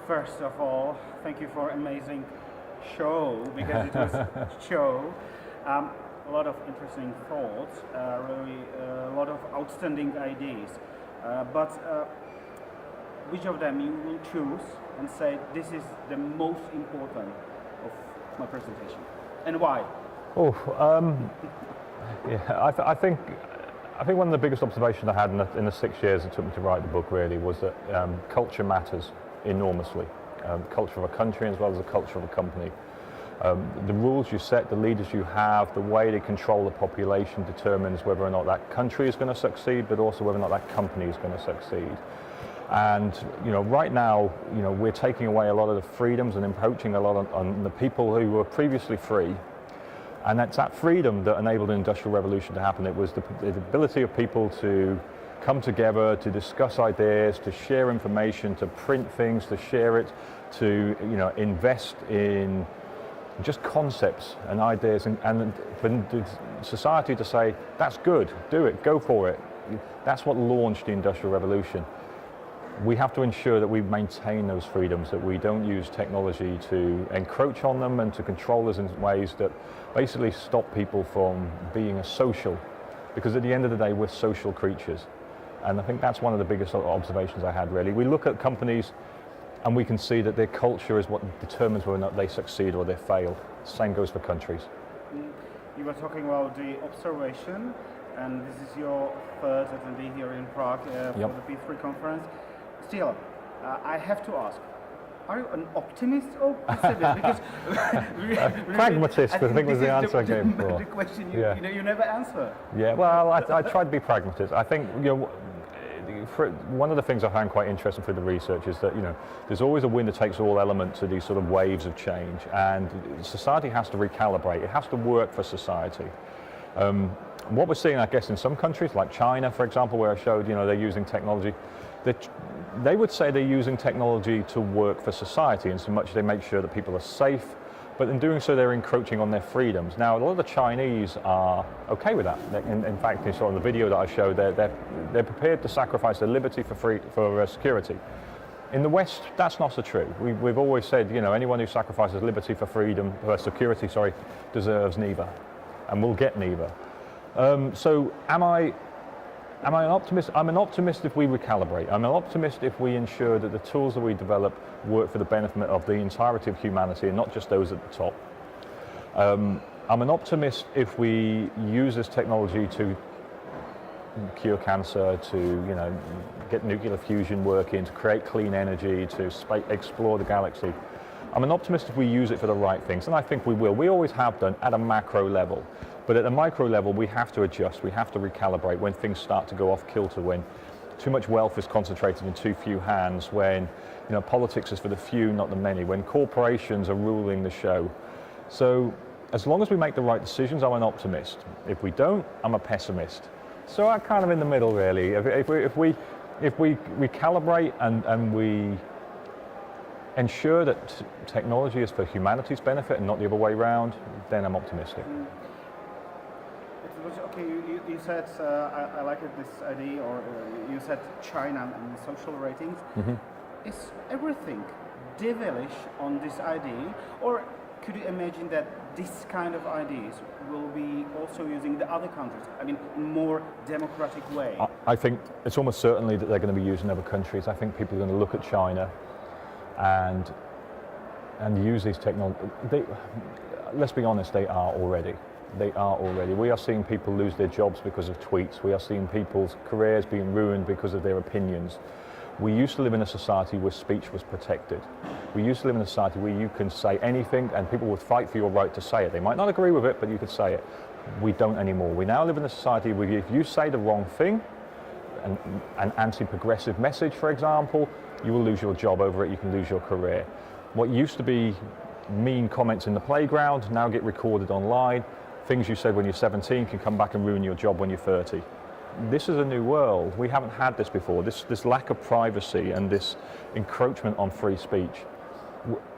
First of all, thank you for amazing show, because it was a show. A lot of interesting thoughts, really a lot of outstanding ideas. But which of them you will choose and say this is the most important of my presentation, and why? Yeah, I think one of the biggest observations I had in the 6 years it took me to write the book really was that culture matters enormously. Culture of a country as well as the culture of a company. The rules you set, the leaders you have, the way they control the population determines whether or not that country is going to succeed, but also whether or not that company is going to succeed. And right now, we're taking away a lot of the freedoms and encroaching a lot on the people who were previously free. And that's that freedom that enabled the Industrial Revolution to happen. It was the ability of people to come together, to discuss ideas, to share information, to print things, to share it, to invest in just concepts and ideas, and for the society to say, that's good, do it, go for it. That's what launched the Industrial Revolution. We have to ensure that we maintain those freedoms, that we don't use technology to encroach on them and to control us in ways that basically stop people from being a social, because at the end of the day, we're social creatures. And I think that's one of the biggest observations I had, really. We look at companies and we can see that their culture is what determines whether or not they succeed or they fail. Same goes for countries. You were talking about the observation, and this is your third attendee here in Prague for the P3 conference. Still, I have to ask, are you an optimist or pessimist? Because pragmatist, I think was the answer I gave before. The question you never answer. Yeah, well, I try to be pragmatist. I think one of the things I found quite interesting through the research is that there's always a winner takes all element to these sort of waves of change, and society has to recalibrate. It has to work for society. What we're seeing, I guess, in some countries like China, for example, where I showed they're using technology. They would say they're using technology to work for society in so much they make sure that people are safe, but in doing so they're encroaching on their freedoms. Now a lot of the Chinese are okay with that. In fact, you saw in the video that I showed, they're prepared to sacrifice their liberty for security. In the West, that's not so true. We've always said, anyone who sacrifices liberty for security, deserves neither, and will get neither. So am I an optimist? I'm an optimist if we recalibrate. I'm an optimist if we ensure that the tools that we develop work for the benefit of the entirety of humanity and not just those at the top. I'm an optimist if we use this technology to cure cancer, to get nuclear fusion working, to create clean energy, to explore the galaxy. I'm an optimist if we use it for the right things, and I think we will. We always have done at a macro level. But at the micro level, we have to adjust, we have to recalibrate when things start to go off kilter, when too much wealth is concentrated in too few hands, when politics is for the few, not the many, when corporations are ruling the show. So as long as we make the right decisions, I'm an optimist. If we don't, I'm a pessimist. So I'm kind of in the middle, really. If we recalibrate and we ensure that technology is for humanity's benefit and not the other way around, then I'm optimistic. Okay, you said, I like this idea, or you said China and social ratings. Mm-hmm. Is everything devilish on this idea, or could you imagine that this kind of ideas will be also using the other countries, in a more democratic way? I think it's almost certainly that they're going to be used in other countries. I think people are going to look at China and use these technologies. Let's be honest, they are already. They are already. We are seeing people lose their jobs because of tweets. We are seeing people's careers being ruined because of their opinions. We used to live in a society where speech was protected. We used to live in a society where you can say anything and people would fight for your right to say it. They might not agree with it, but you could say it. We don't anymore. We now live in a society where if you say the wrong thing, an anti-progressive message, for example, you will lose your job over it, you can lose your career. What used to be mean comments in the playground now get recorded online. Things you said when you're 17 can come back and ruin your job when you're 30. This is a new world. We haven't had this before. This lack of privacy and this encroachment on free speech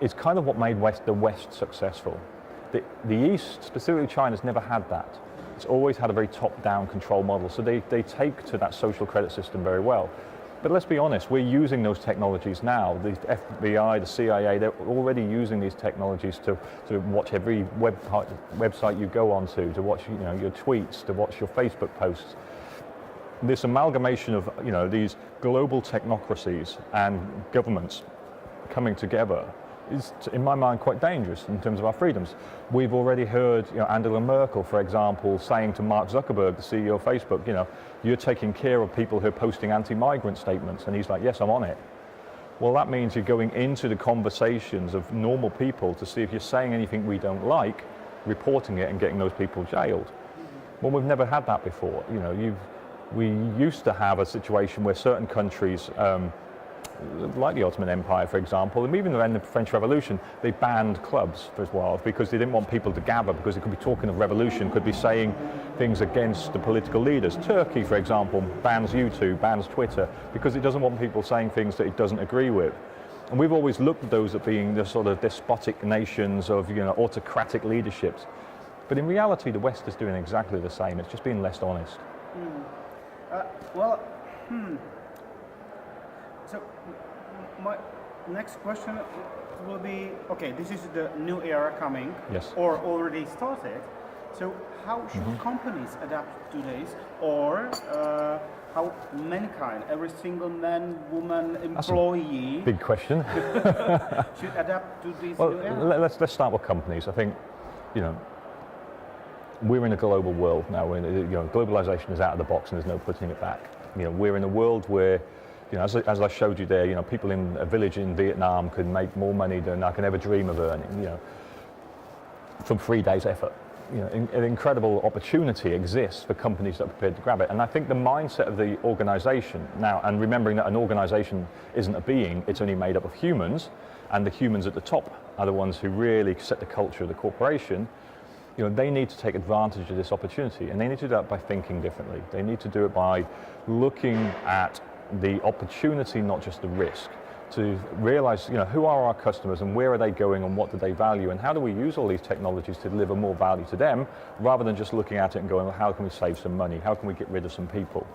is kind of what made the West successful. The East, specifically China's never had that. It's always had a very top-down control model, so they take to that social credit system very well. But let's be honest, we're using those technologies now. The FBI, the CIA, they're already using these technologies to watch every website you go onto, to watch your tweets, to watch your Facebook posts. This amalgamation of these global technocracies and governments coming together is, in my mind, quite dangerous in terms of our freedoms. We've already heard Angela Merkel, for example, saying to Mark Zuckerberg, the CEO of Facebook, you're taking care of people who are posting anti-migrant statements, and he's like, yes, I'm on it. Well, that means you're going into the conversations of normal people to see if you're saying anything we don't like, reporting it and getting those people jailed. Well, we've never had that before. We used to have a situation where certain countries, like the Ottoman Empire, for example, and even in the French Revolution, they banned clubs for a while because they didn't want people to gather, because they could be talking of revolution, could be saying things against the political leaders. Turkey, for example, bans YouTube, bans Twitter, because it doesn't want people saying things that it doesn't agree with. And we've always looked at those as being the sort of despotic nations of autocratic leaderships. But in reality, the West is doing exactly the same. It's just being less honest. So my next question will be, okay, this is the new era coming, yes, or already started. So how should companies adapt to this, or how mankind, every single man, woman, employee, big question, should adapt to this new era? Let's start with companies. I think, we're in a global world now. Globalization is out of the box and there's no putting it back. We're in a world where, as I showed you there, people in a village in Vietnam can make more money than I can ever dream of earning, from 3 days' effort. An incredible opportunity exists for companies that are prepared to grab it. And I think the mindset of the organization now, and remembering that an organization isn't a being, it's only made up of humans, and the humans at the top are the ones who really set the culture of the corporation. They need to take advantage of this opportunity, and they need to do that by thinking differently. They need to do it by looking at the opportunity, not just the risk, to realize, who are our customers and where are they going and what do they value, and how do we use all these technologies to deliver more value to them, rather than just looking at it and going, well, how can we save some money? How can we get rid of some people?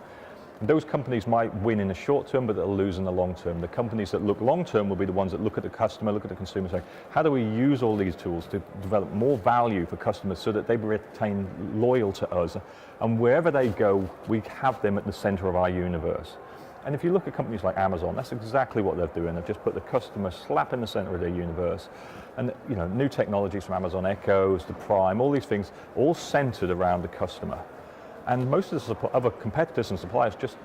Those companies might win in the short term, but they'll lose in the long term. The companies that look long term will be the ones that look at the customer, look at the consumer, say, how do we use all these tools to develop more value for customers so that they retain loyal to us? And wherever they go, we have them at the center of our universe. And if you look at companies like Amazon, that's exactly what they're doing. They've just put the customer slap in the center of their universe. And new technologies from Amazon Echoes to Prime, all these things, all centered around the customer. And most of the other competitors and suppliers just,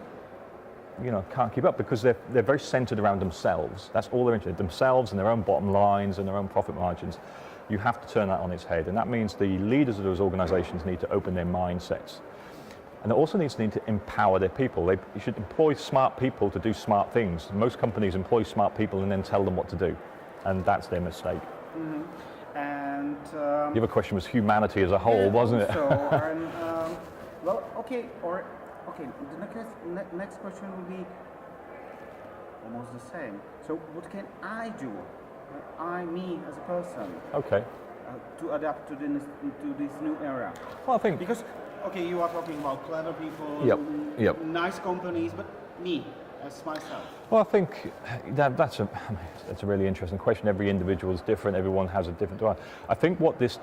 can't keep up because they're very centered around themselves. That's all they're interested in, themselves and their own bottom lines and their own profit margins. You have to turn that on its head. And that means the leaders of those organizations need to open their mindsets. And it also need to empower their people. You should employ smart people to do smart things. Most companies employ smart people and then tell them what to do. And that's their mistake. Mm-hmm. And the other question was humanity as a whole, wasn't it? Well, okay. The next question will be almost the same. So, what can I do? Me as a person. Okay. To adapt to this new era. Well, I think because you are talking about clever people, yep. nice companies, but me as myself. Well, I think that's a really interesting question. Every individual is different. Everyone has a different drive. I think what this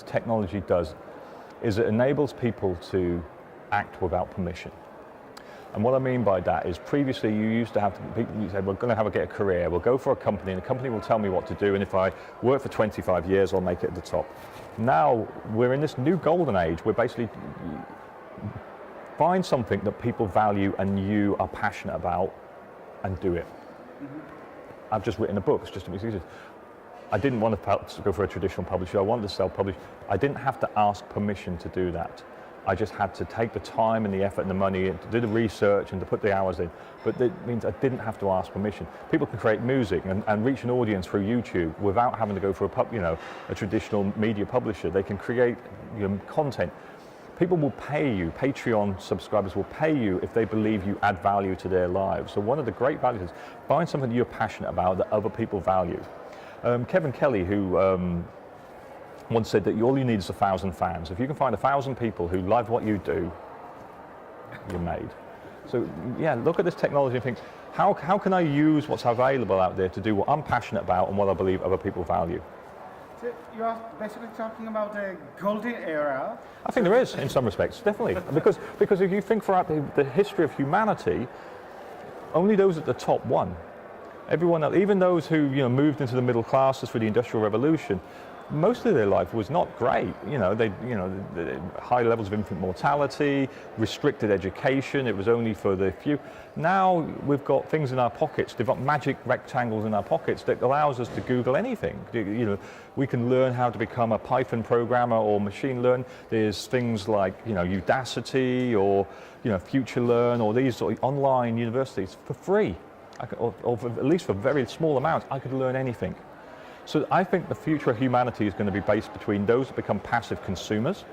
technology does, is it enables people to act without permission. And what I mean by that is previously you used to have people say, we're going to get a career, we'll go for a company, and the company will tell me what to do, and if I work for 25 years, I'll make it at the top. Now we're in this new golden age where basically find something that people value and you are passionate about and do it. Mm-hmm. I've just written a book, it's just to be easy. I didn't want to go for a traditional publisher, I wanted to self-publish. I didn't have to ask permission to do that. I just had to take the time and the effort and the money to do the research and to put the hours in. But it means I didn't have to ask permission. People can create music and reach an audience through YouTube without having to go for a traditional media publisher. They can create content. People will pay you, Patreon subscribers will pay you if they believe you add value to their lives. So one of the great values is find something that you're passionate about that other people value. Kevin Kelly, who once said that all you need is 1,000 fans. If you can find 1,000 people who love what you do, you're made. So yeah, look at this technology and think, how can I use what's available out there to do what I'm passionate about and what I believe other people value? So you are basically talking about the golden era. I think there is, in some respects, definitely. Because if you think throughout the history of humanity, only those at the top won. Everyone else, even those who moved into the middle classes for the Industrial Revolution, most of their life was not great. The high levels of infant mortality, restricted education. It was only for the few. Now we've got things in our pockets, magic rectangles in our pockets that allows us to Google anything. We can learn how to become a Python programmer or machine learn. There's things like Udacity or FutureLearn or these sort of online universities for free, or for, at least for very small amounts. I could learn anything. So I think the future of humanity is going to be based between those that become passive consumers,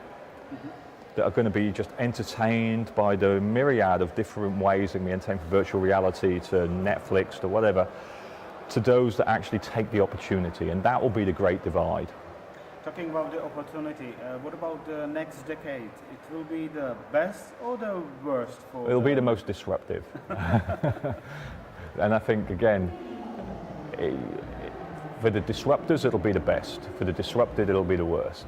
that are going to be just entertained by the myriad of different ways they can be entertained, from virtual reality to Netflix to whatever, to those that actually take the opportunity, and that will be the great divide. Talking about the opportunity, what about the next decade? It will be the best or the worst for? It'll be the most disruptive. And I think, again, for the disruptors, it'll be the best. For the disrupted, it'll be the worst.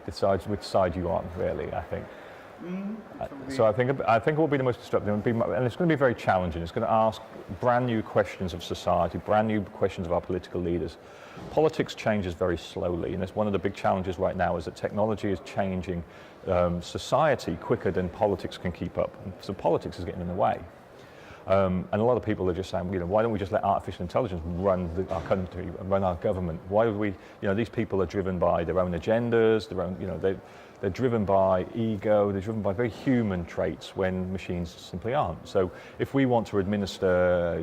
Decides which side you on, really, I think. So I think it will be the most disruptive, and it's going to be very challenging. It's going to ask brand new questions of society, brand new questions of our political leaders. Politics changes very slowly, and it's one of the big challenges right now is that technology is changing society quicker than politics can keep up. So politics is getting in the way. And a lot of people are just saying, why don't we just let artificial intelligence run our country, run our government? Why would we, these people are driven by their own agendas, their own, they're driven by ego, they're driven by very human traits when machines simply aren't. So if we want to administer,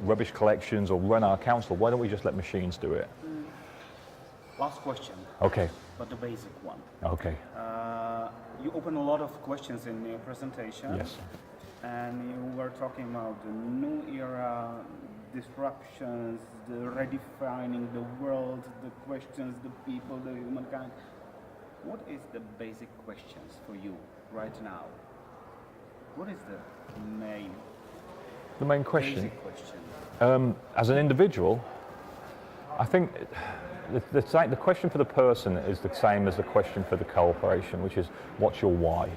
rubbish collections or run our council, why don't we just let machines do it? Last question. Okay. But the basic one. Okay. You open a lot of questions in your presentation. Yes. And you were talking about the new era, disruptions, the redefining the world, the questions, the people, the humankind. What is the basic questions for you right now? What is the main question? Basic question? As an individual, I think the question for the person is the same as the question for the corporation, which is, what's your why?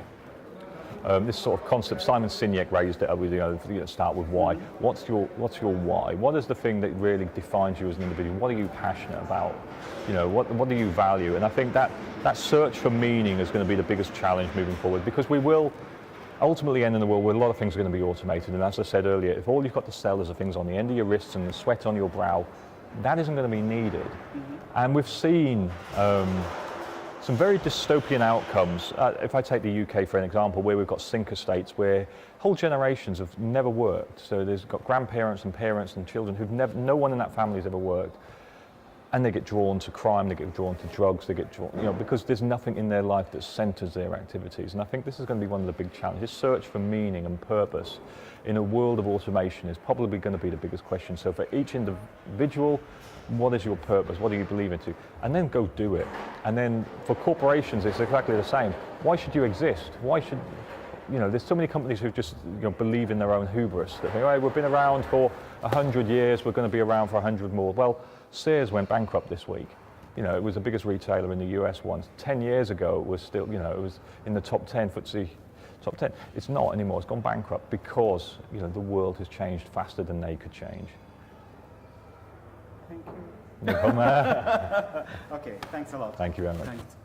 This sort of concept, Simon Sinek raised it, start with why. What's your why? What is the thing that really defines you as an individual? What are you passionate about? What do you value? And I think that search for meaning is going to be the biggest challenge moving forward, because we will ultimately end in a world where a lot of things are going to be automated. And as I said earlier, if all you've got to sell is the things on the end of your wrists and the sweat on your brow, that isn't going to be needed. And we've seen some very dystopian outcomes. If I take the UK for an example, where we've got sinker states where whole generations have never worked. So there's got grandparents and parents and children no one in that family has ever worked. And they get drawn to crime, they get drawn to drugs, they get drawn, because there's nothing in their life that centers their activities. And I think this is going to be one of the big challenges. Search for meaning and purpose in a world of automation is probably going to be the biggest question. So for each individual, what is your purpose? What do you believe into? And then go do it. And then for corporations, it's exactly the same. Why should you exist? Why should, there's so many companies who just believe in their own hubris. That think, we've been around for 100 years, we're going to be around for 100 more. Well, Sears went bankrupt this week. It was the biggest retailer in the US once. 10 years ago, it was still, it was in the top 10 FTSE. Top 10. It's not anymore. It's gone bankrupt because the world has changed faster than they could change. Thank you. No problem. Okay, thanks a lot. Thank you very much. Thanks.